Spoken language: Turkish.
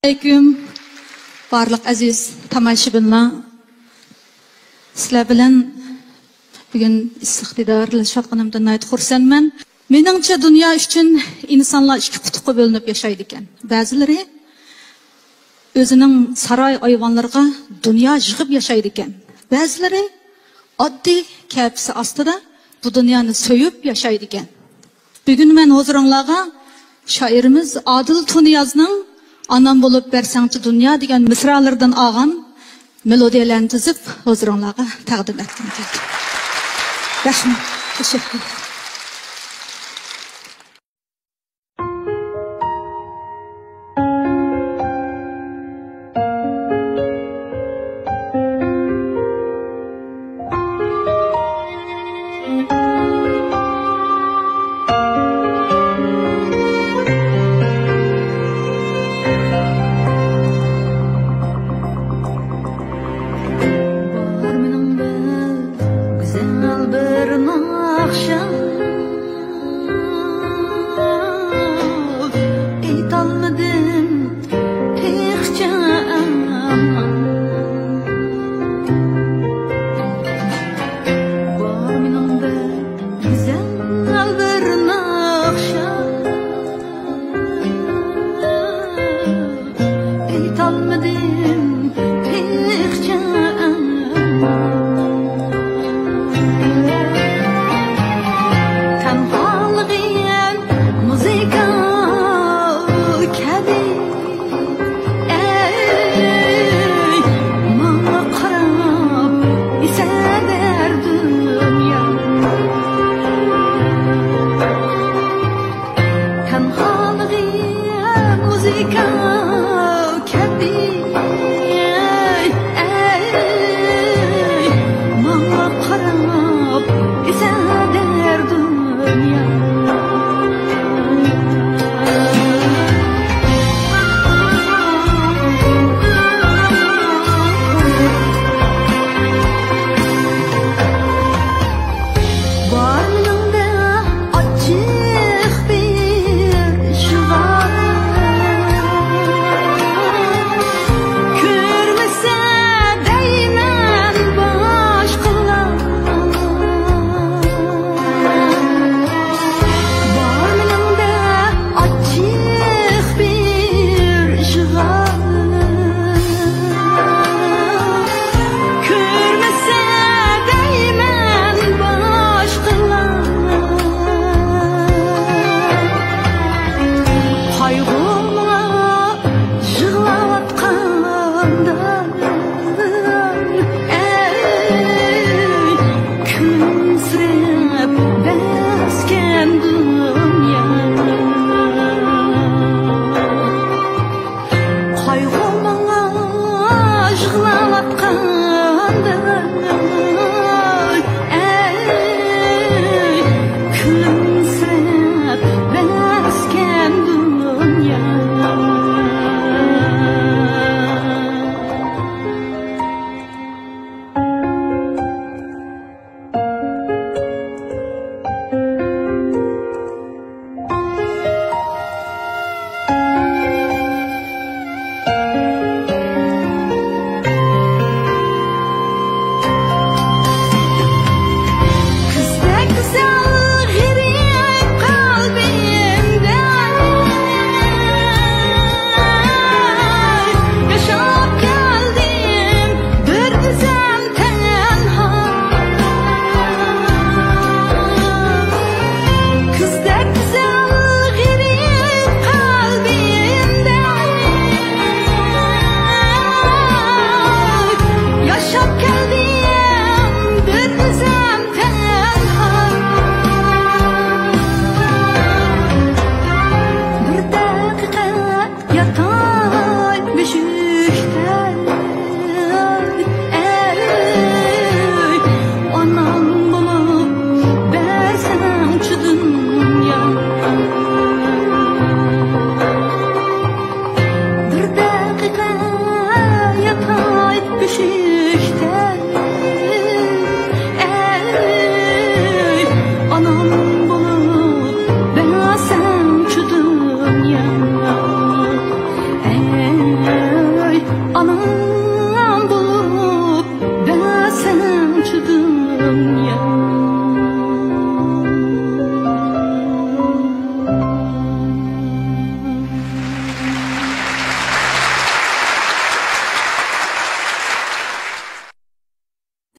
Aleyküm, barlıq aziz tomoshabinlar. Sizlar bilan bugun istiqdorlashayotganimdan nihoyat xursandman. Meningcha dunyo uchun insonlar ikki qutbga bo'linib yashaydi ekan. Ba'zilari o'zining saroy ayvonlariga dunyo yig'ib yashaydi ekan. Ba'zilari oddiy kapsi ostida bu dunyoni so'yib yashaydi ekan. Bugun men huzuringizga shoirimiz Odil Tuniyozning Anam bulup bersangchi dünya degan misralardan olgan melodiyalarni tuzib huzuringizga taqdim etdim. Rahmat. Teşekkür. Almadım